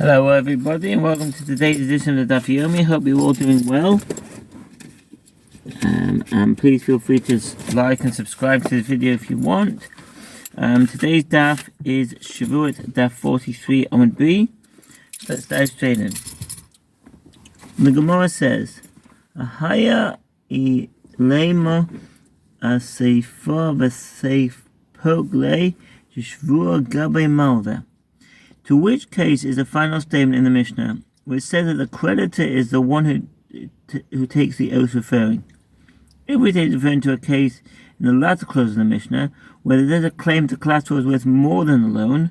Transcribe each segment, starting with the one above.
Hello everybody and welcome to today's edition of Daf Yomi. Hope you're all doing well. And please feel free to like and subscribe to the video if you want. Today's Daf is Shevuot Daf 43 Amud B. Let's dive straight in. The Gemara says, Ahaya I lema aseifa v'seif pogle Shevuot gabe malva. To which case is the final statement in the Mishnah, which says that the creditor is the one who takes the oath referring. If we take referring to a case in the latter clause of the Mishnah, where the debtor claims the collateral is worth more than the loan,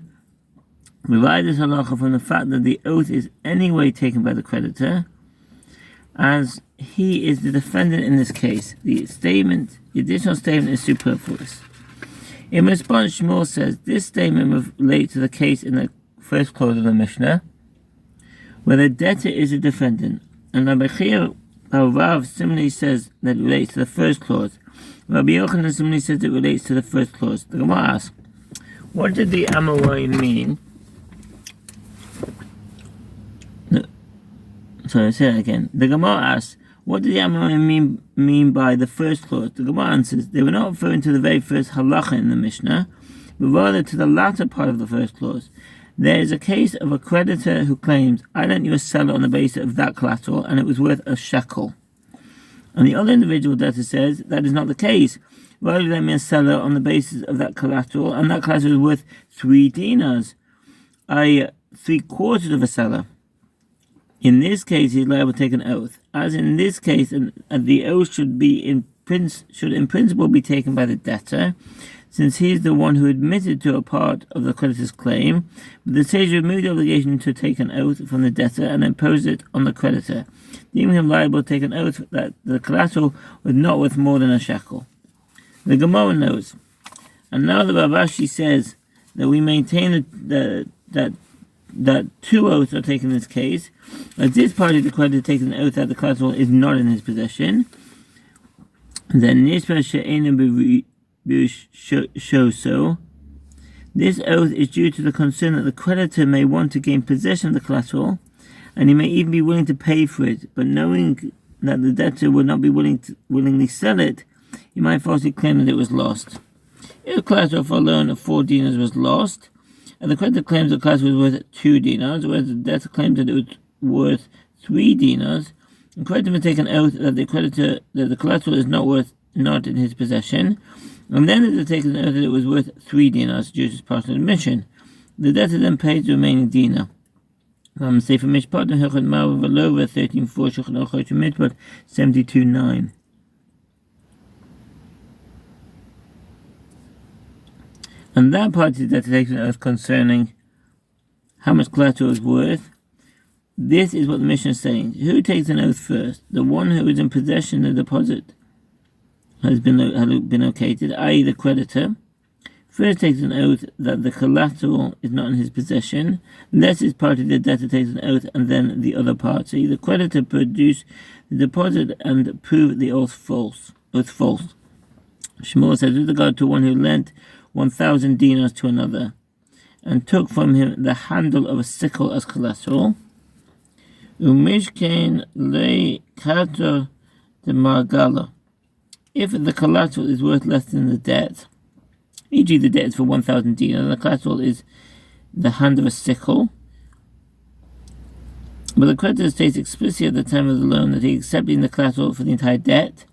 we derive this halacha from the fact that the oath is anyway taken by the creditor, as he is the defendant in this case. The additional statement is superfluous. In response, Shmuel says this statement relates to the case in the first clause of the Mishnah, where the debtor is a defendant, and Rabbi Chia Rav similarly says that it relates to the first clause. Rabbi Yochanan similarly says it relates to the first clause. The Gemara asks, what did the Amoraim mean? Sorry, say that again. The Gemara asks, what did the Amoraim mean by the first clause? The Gemara answers, they were not referring to the very first halacha in the Mishnah, but rather to the latter part of the first clause. There is a case of a creditor who claims, I lent you a seller on the basis of that collateral and it was worth a shekel. And the other individual debtor says, that is not the case. Rather, you lent me a seller on the basis of that collateral and that collateral is worth 3 dinars, i.e. 3/4 of a seller. In this case, he is liable to take an oath. As in this case, the oath should in principle be taken by the debtor, since he is the one who admitted to a part of the creditor's claim, but the sage removed the obligation to take an oath from the debtor and imposed it on the creditor, deeming him liable to take an oath that the collateral was not worth more than a shekel. The Gemara knows, and now the Rav Ashi says that we maintain that 2 oaths are taken in this case, as this party, the creditor, takes an oath that the collateral is not in his possession, then Nispa She'ena show so. This oath is due to the concern that the creditor may want to gain possession of the collateral, and he may even be willing to pay for it, but knowing that the debtor would not be willingly sell it, he might falsely claim that it was lost. If the collateral for a loan of 4 dinars was lost, and the creditor claims the collateral was worth 2 dinars, whereas the debtor claims that it was worth 3 dinars, the creditor may take an oath that the collateral is not in his possession, and then the debtor takes an oath that it was worth 3 dinars due to his partial admission. The debtor then pays the remaining dinar. Sefer Mishpat Hechad Ma'av Velova 13:4 Shulchan Aruch Mishpat 72:9. And that part is that takes an oath concerning how much collateral is worth. This is what the Mishnah is saying. Who takes an oath first? The one who is in possession of the deposit has been located, i.e. the creditor, first takes an oath that the collateral is not in his possession, unless his party, the debtor, takes an oath, and then the other part. So the creditor produce the deposit and prove the oath false. Shmuel says, with regard to one who lent 1,000 dinars to another, and took from him the handle of a sickle as collateral, Umishkein le kater de margala. If the collateral is worth less than the debt, e.g. the debt is for 1,000 dinars, and the collateral is the hand of a sickle, but the creditor states explicitly at the time of the loan that he is accepting the collateral for the entire debt,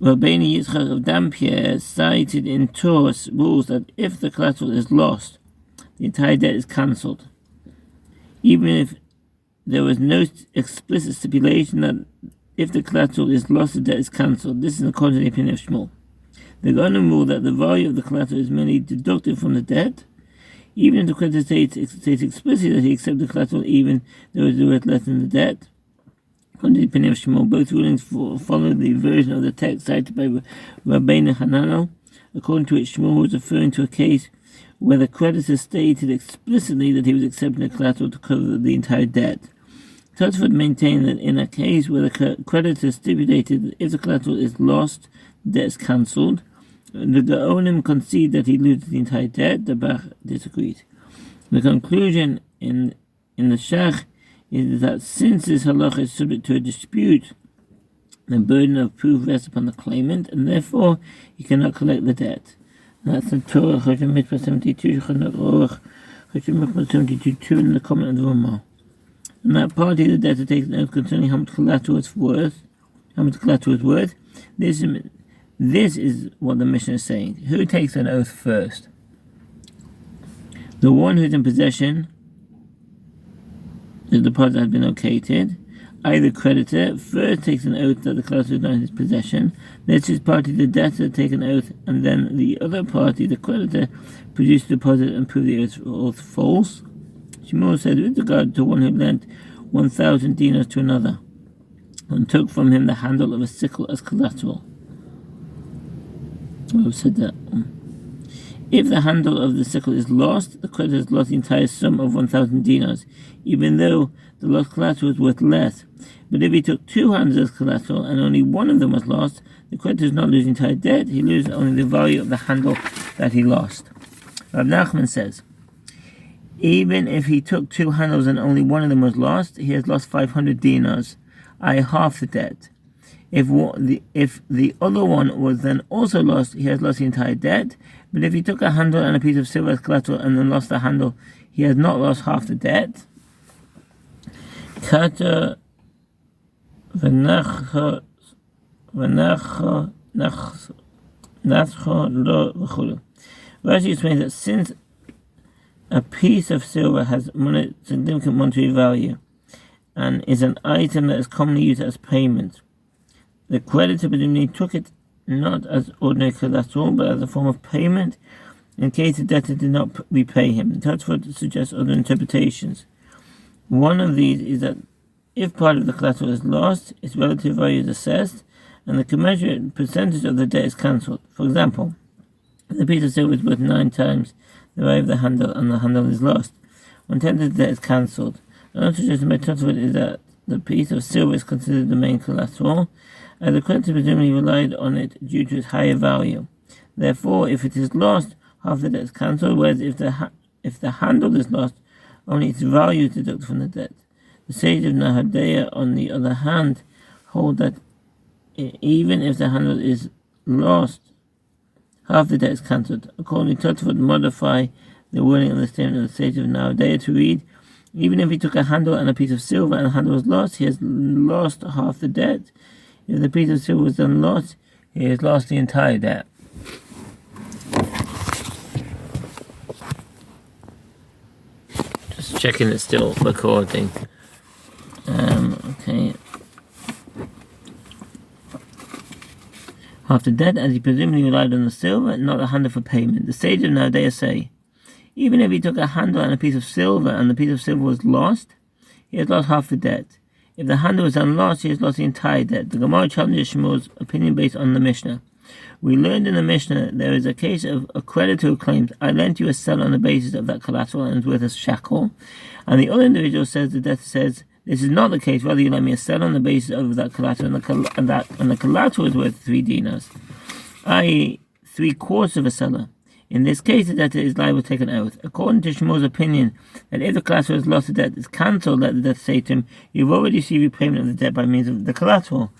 Rabbeinu Yitzchak of Dampier cited in Torah's rules that if the collateral is lost, the entire debt is cancelled, even if there was no explicit stipulation that if the collateral is lost, the debt is cancelled. This is according to the opinion of Shmuel. The Gaonim rule that the value of the collateral is merely deducted from the debt, even if the creditor states explicitly that he accepts the collateral even though it is worth less than the debt. According to the opinion of Shmuel, both rulings follow the version of the text cited by Rabbeinu Hananel, according to which Shmuel was referring to a case where the creditor stated explicitly that he was accepting the collateral to cover the entire debt. Tosfot maintained that in a case where the creditor stipulated that if the collateral is lost, the debt is cancelled, the Gaonim concede that he loses the entire debt. The Bach disagrees. The conclusion in in the Shach is that since this halacha is subject to a dispute, the burden of proof rests upon the claimant, and therefore he cannot collect the debt. And that's the Torah Choshen Mitzvah 72, Choshen Mitzvah 72, 2 in the comment of the Ramah. And that party of the debtor takes an oath concerning how much collateral is worth. This is what the Mishnah is saying. Who takes an oath first? The one who is in possession of the deposit has been located. Either creditor first takes an oath that the collateral is not in his possession. This is party the debtor take an oath, and then the other party, the creditor, produce the deposit and prove the oath false. Shmuel said, with regard to one who lent 1,000 dinars to another and took from him the handle of a sickle as collateral. I've said that. If the handle of the sickle is lost, the creditor has lost the entire sum of 1,000 dinars, even though the lost collateral is worth less. But if he took 2 handles as collateral and only one of them was lost, the creditor does not lose the entire debt, he loses only the value of the handle that he lost. Rav Nachman says, even if he took 2 handles and only one of them was lost, he has lost 500 dinars, i.e. half the debt. If the other one was then also lost, he has lost the entire debt. But if he took a handle and a piece of silver as collateral and then lost the handle, he has not lost half the debt. Kata v'nacha lo v'chulu. Rashi explains that since a piece of silver has significant monetary value and is an item that is commonly used as payment, the creditor presumably took it not as ordinary collateral, but as a form of payment in case the debtor did not repay him. The Tosfot suggests other interpretations. One of these is that if part of the collateral is lost, its relative value is assessed, and the commensurate percentage of the debt is cancelled. For example, if the piece of silver is worth 9 times the value of the handle, and the handle is lost, 1/10 of the debt is cancelled. Another suggestion by Tosfot is that the piece of silver is considered the main collateral, as the creditor presumably relied on it due to its higher value. Therefore, if it is lost, half the debt is cancelled, whereas if the handle is lost, only its value is deducted from the debt. The sage of Nahadeya, on the other hand, hold that even if the handle is lost, half the debt is cancelled. Accordingly, Tosfot modify the wording of the statement of the sage of Nahadeya to read, even if he took a handle and a piece of silver and the handle was lost, he has lost half the debt. If the piece of silver was then lost, he has lost the entire debt. Just checking it's still recording. Okay. Half the debt, as he presumably relied on the silver, not the handle for payment. The sage of Nahadeya say, even if he took a handle and a piece of silver and the piece of silver was lost, he has lost half the debt. If the handle was unlost, he has lost the entire debt. The Gemara challenges Shmuel's opinion based on the Mishnah. We learned in the Mishnah there is a case of a creditor who claims, I lent you a sell on the basis of that collateral and it's worth a shekel. And the other individual says, the debtor says, this is not the case, rather you lent me a sell on the basis of that collateral and the collateral is worth 3 dinars, i.e. 3/4 of a seller. In this case, the debtor is liable to take an oath. According to Shmuel's opinion, that if the collateral is lost, the debt is cancelled, let the debtor say to him, you've already received repayment of the debt by means of the collateral.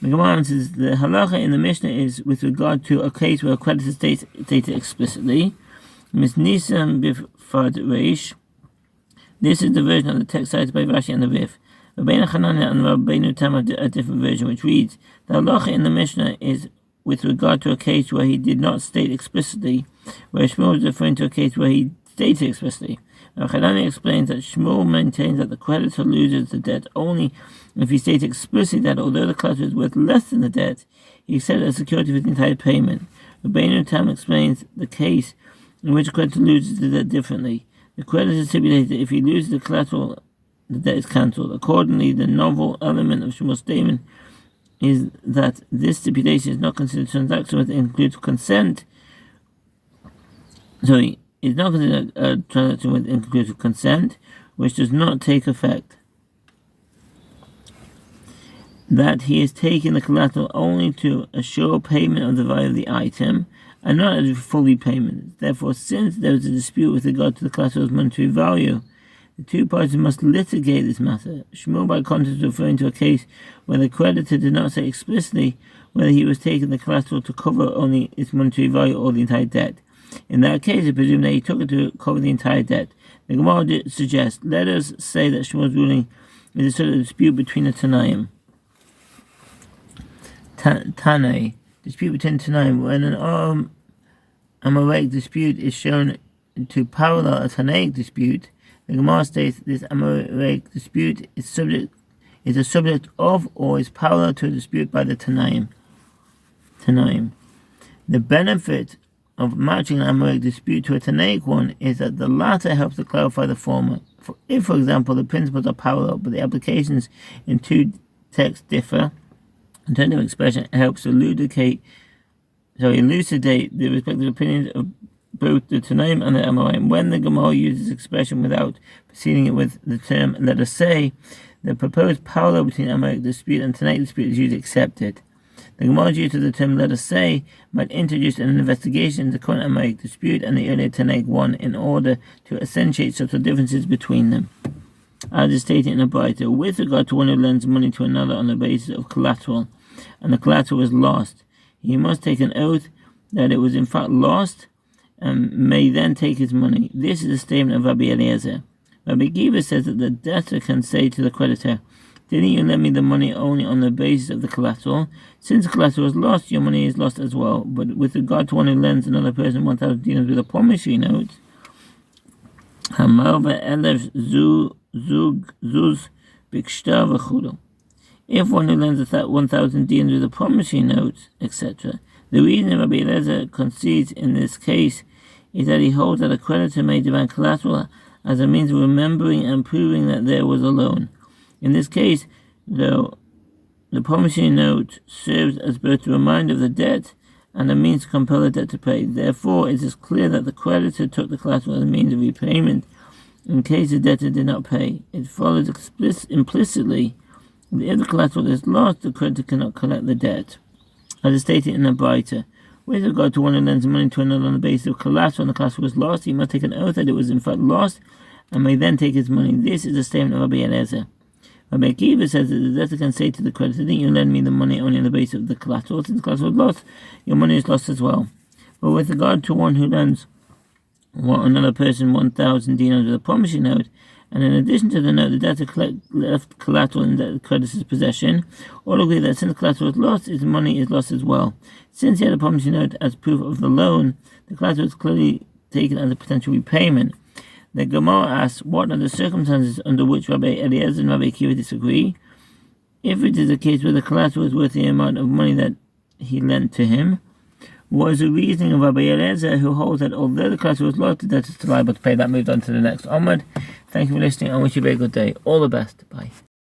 The Gemara says the halacha in the Mishnah is with regard to a case where a creditor stated explicitly, Mis Nisan Bifad Reish. This is the version of the text cited by Rashi and the Rif. Rabbeinu Hanania and Rabbeinu Tam have a different version, which reads, the halacha in the Mishnah is with regard to a case where he did not state explicitly, where Shmuel is referring to a case where he stated explicitly. Now, Hanani explains that Shmuel maintains that the creditor loses the debt only if he states explicitly that although the collateral is worth less than the debt, he accepted as security for the entire payment. Rabbeinu Tam explains the case in which the creditor loses the debt differently. The creditor stipulates that if he loses the collateral, the debt is cancelled. Accordingly, the novel element of Shmuel's statement is that this stipulation is not considered a transaction with inclusive consent. It's not considered a transaction with inclusive consent, which does not take effect. That he is taking the collateral only to assure payment of the value of the item, and not as full repayment. Therefore, since there is a dispute with regard to the collateral's monetary value, The two parties must litigate this matter. Shmuel, by contrast, is referring to a case where the creditor did not say explicitly whether he was taking the collateral to cover only its monetary value or the entire debt. In that case, it presumed that he took it to cover the entire debt. The Gemara suggests, let us say that Shmuel's ruling is a sort of dispute between the Tanaim. Tanai, dispute between Tanaim. When an Amoraic dispute is shown to parallel a Tanaic dispute, the Gemara states this Amoraic dispute is a subject of or is parallel to a dispute by the Tanaim. The benefit of matching an Amoraic dispute to a Tanaic one is that the latter helps to clarify the former. If, for example, the principles are parallel, but the applications in two texts differ, alternative expression helps elucidate the respective opinions of both the Tanaim and the Amoraim. When the Gemara uses expression without preceding it with the term, let us say, the proposed parallel between Amoraic dispute and Tanaic dispute is usually accepted. The Gemara's use of the term let us say might introduce an investigation into the current Amoraic dispute and the earlier Tanaic one in order to accentuate subtle differences between them. As is stated in a Braita, with regard to one who lends money to another on the basis of collateral, and the collateral was lost, he must take an oath that it was in fact lost and may then take his money. This is a statement of Rabbi Eliezer. Rabbi Akiva says that the debtor can say to the creditor, didn't you lend me the money only on the basis of the collateral? Since the collateral was lost, your money is lost as well. But with regard to one who lends another person 1,000 dinars with a promissory note, if one who lends 1,000 dinars with a promissory note, etc., the reason Rabbi Eliezer concedes in this case is that he holds that a creditor may demand collateral as a means of remembering and proving that there was a loan. In this case, though, the promissory note serves as both a reminder of the debt and a means to compel the debt to pay. Therefore, it is clear that the creditor took the collateral as a means of repayment in case the debtor did not pay. It follows implicitly that if the collateral is lost, the creditor cannot collect the debt. As is stated in the Braita, with regard to one who lends money to another on the basis of collateral and the collateral was lost, he must take an oath that it was in fact lost and may then take his money. This is a statement of Rabbi Eliezer. Rabbi Akiva says that the debtor can say to the creditor, didn't you lend me the money only on the basis of the collateral? Since the collateral was lost, your money is lost as well. But with regard to one who lends another person 1,000 dinars with a promissory note, and in addition to the note, the debtor left collateral in the creditor's possession, all agree that since the collateral was lost, his money is lost as well. Since he had a promissory note as proof of the loan, the collateral is clearly taken as a potential repayment. The Gemara asks, what are the circumstances under which Rabbi Eliezer and Rabbi Akiva disagree? If it is a case where the collateral is worth the amount of money that he lent to him, what is the reasoning of Rabbi Eliezer, who holds that although the collateral was lost, the debtor is liable to pay? That moves on to the next onward. Thank you for listening. I wish you a very good day. All the best. Bye.